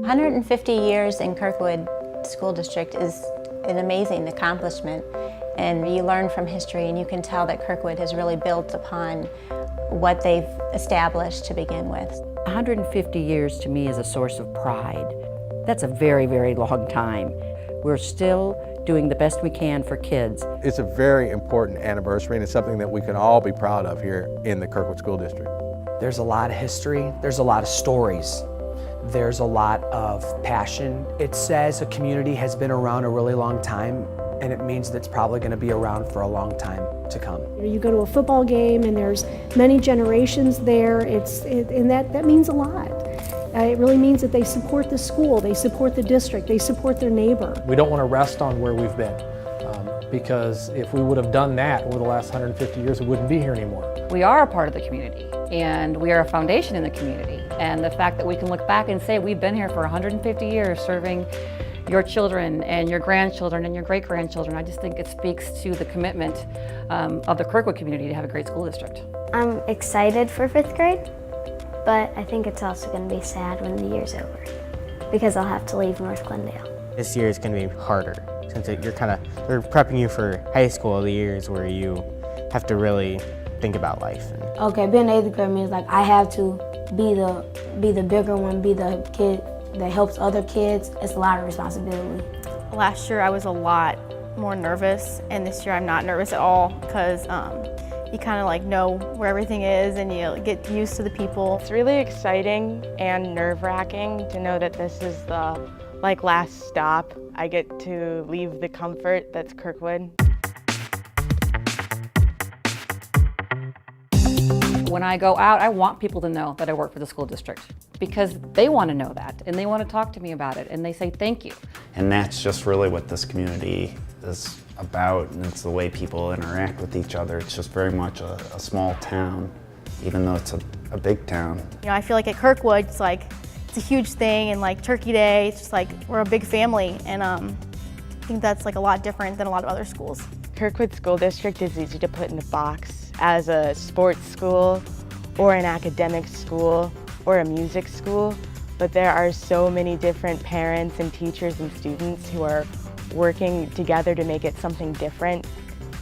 150 years in Kirkwood School District is an amazing accomplishment, and you learn from history and you can tell that Kirkwood has really built upon what they've established to begin with. 150 years to me is a source of pride. That's a very, very long time. We're still doing the best we can for kids. It's a very important anniversary, and it's something that we can all be proud of here in the Kirkwood School District. There's a lot of history, there's a lot of stories, there's a lot of passion. It says a community has been around a really long time, and it means that it's probably going to be around for a long time to come. You go to a football game and there's many generations there, and that means a lot. It really means that they support the school, they support the district, they support their neighbor. We don't want to rest on where we've been, because if we would have done that over the last 150 years, we wouldn't be here anymore. We are a part of the community, and we are a foundation in the community. And the fact that we can look back and say we've been here for 150 years serving your children and your grandchildren and your great-grandchildren, I just think it speaks to the commitment of the Kirkwood community to have a great school district. I'm excited for 5th grade, but I think it's also going to be sad when the year's over because I'll have to leave North Glendale. This year is going to be harder since they're prepping you for high school, the years where you have to really think about life. Okay, being 8th grade means like I have to be the bigger one, be the kid that helps other kids. It's a lot of responsibility. Last year I was a lot more nervous, and this year I'm not nervous at all because you kind of like know where everything is and you get used to the people. It's really exciting and nerve-wracking to know that this is the last stop. I get to leave the comfort that's Kirkwood. When I go out, I want people to know that I work for the school district because they want to know that and they want to talk to me about it and they say thank you. And that's just really what this community is about, and it's the way people interact with each other. It's just very much a small town, even though it's a big town. You know, I feel like at Kirkwood, it's a huge thing, and like Turkey Day, it's just like we're a big family, and I think that's a lot different than a lot of other schools. Kirkwood School District is easy to put in a box as a sports school or an academic school or a music school, but there are so many different parents and teachers and students who are working together to make it something different.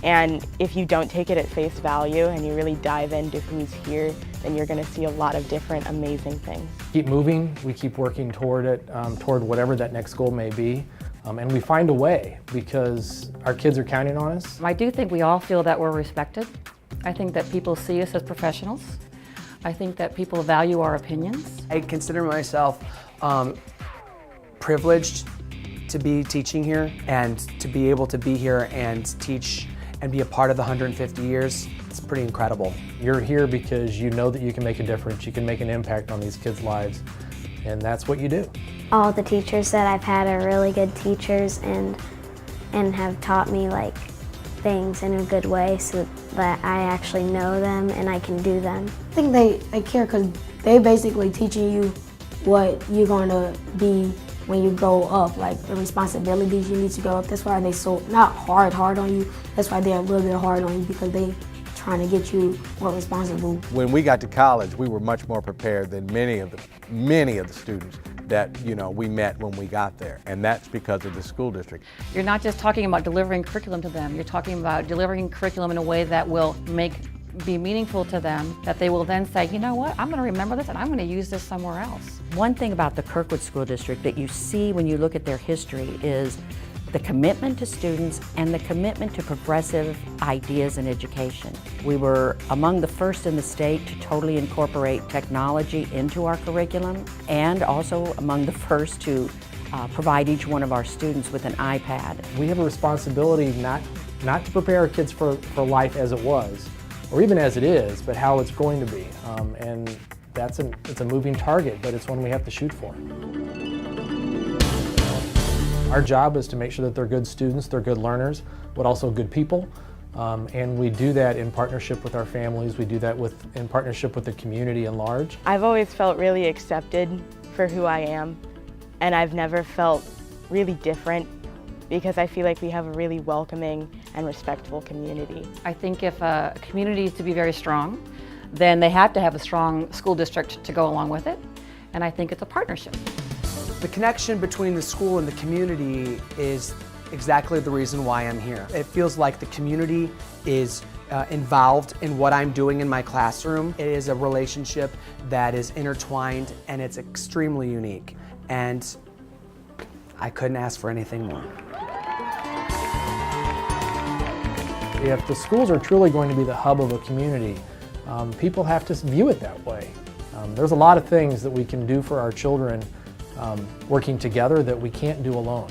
And if you don't take it at face value and you really dive into who's here, then you're going to see a lot of different amazing things. Keep moving, we keep working toward it, toward whatever that next goal may be. And we find a way because our kids are counting on us. I do think we all feel that we're respected. I think that people see us as professionals. I think that people value our opinions. I consider myself privileged to be teaching here and to be able to be here and teach and be a part of the 150 years. It's pretty incredible. You're here because you know that you can make a difference, you can make an impact on these kids' lives, and that's what you do. All the teachers that I've had are really good teachers and have taught me things in a good way so that I actually know them and I can do them. I think they care because they basically teaching you what you're going to be when you grow up, the responsibilities you need to grow up. That's why they so not hard on you. That's why they're a little bit hard on you because they trying to get you more responsible. When we got to college, we were much more prepared than many of the students that we met when we got there, and that's because of the school district. You're not just talking about delivering curriculum to them, you're talking about delivering curriculum in a way that will be meaningful to them, that they will then say, you know what, I'm going to remember this and I'm going to use this somewhere else. One thing about the Kirkwood School District that you see when you look at their history is the commitment to students and the commitment to progressive ideas in education. We were among the first in the state to totally incorporate technology into our curriculum, and also among the first to provide each one of our students with an iPad. We have a responsibility not to prepare our kids for life as it was, or even as it is, but how it's going to be. And it's a moving target, but it's one we have to shoot for. Our job is to make sure that they're good students, they're good learners, but also good people. And we do that in partnership with our families. We do that in partnership with the community at large. I've always felt really accepted for who I am, and I've never felt really different because I feel like we have a really welcoming and respectful community. I think if a community is to be very strong, then they have to have a strong school district to go along with it, and I think it's a partnership. The connection between the school and the community is exactly the reason why I'm here. It feels like the community is involved in what I'm doing in my classroom. It is a relationship that is intertwined and it's extremely unique. And I couldn't ask for anything more. If the schools are truly going to be the hub of a community, people have to view it that way. There's a lot of things that we can do for our children working together that we can't do alone.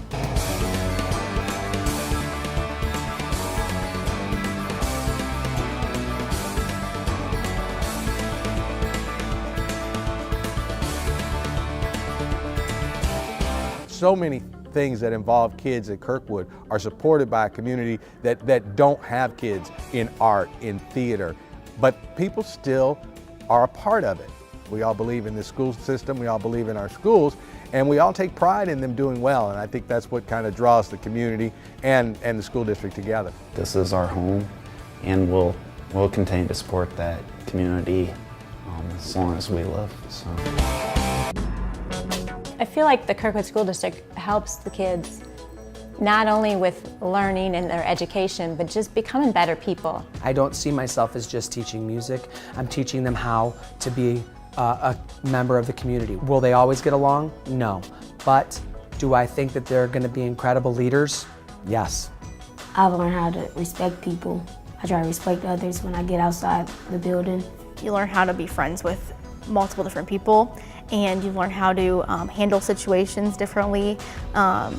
So many things that involve kids at Kirkwood are supported by a community that don't have kids in art, in theater, but people still are a part of it. We all believe in the school system, we all believe in our schools, and we all take pride in them doing well, and I think that's what kind of draws the community and the school district together. This is our home, and we'll continue to support that community as long as we live. So. I feel like the Kirkwood School District helps the kids not only with learning and their education, but just becoming better people. I don't see myself as just teaching music. I'm teaching them how to be a member of the community. Will they always get along? No. But do I think that they're going to be incredible leaders? Yes. I've learned how to respect people. I try to respect others when I get outside the building. You learn how to be friends with multiple different people, and you learn how to handle situations differently.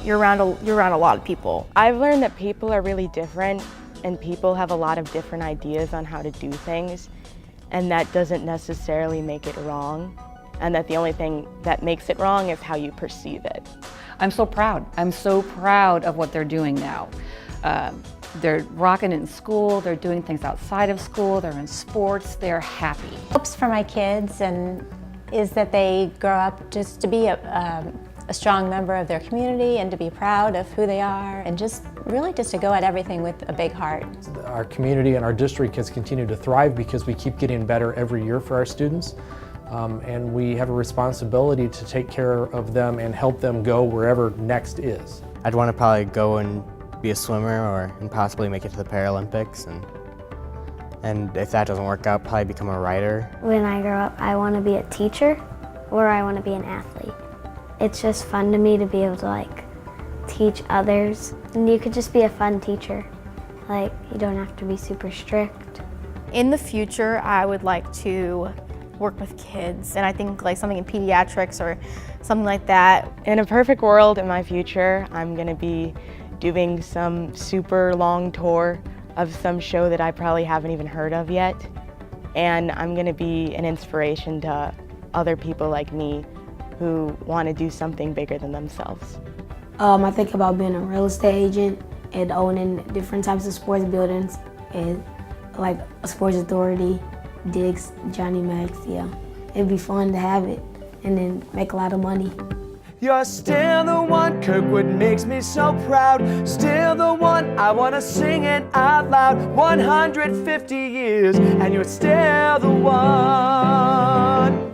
You're around a lot of people. I've learned that people are really different, and people have a lot of different ideas on how to do things, and that doesn't necessarily make it wrong, and that the only thing that makes it wrong is how you perceive it. I'm so proud. I'm so proud of what they're doing now. They're rocking it in school, they're doing things outside of school, they're in sports, they're happy. Hopes for my kids is that they grow up just to be a strong member of their community and to be proud of who they are and just really just to go at everything with a big heart. Our community and our district has continued to thrive because we keep getting better every year for our students. And we have a responsibility to take care of them and help them go wherever next is. I'd want to probably go and be a swimmer and possibly make it to the Paralympics. And if that doesn't work out, probably become a writer. When I grow up, I want to be a teacher or I want to be an athlete. It's just fun to me to be able to teach others. And you could just be a fun teacher. You don't have to be super strict. In the future, I would like to work with kids, and I think something in pediatrics or something like that. In a perfect world, in my future, I'm going to be doing some super long tour of some show that I probably haven't even heard of yet. And I'm going to be an inspiration to other people like me who want to do something bigger than themselves. I think about being a real estate agent and owning different types of sports buildings, and like a Sports Authority, Dick's, Johnny Max. Yeah, it'd be fun to have it and then make a lot of money. You're still the one, Kirkwood makes me so proud. Still the one, I wanna sing it out loud. 150 years, and you're still the one.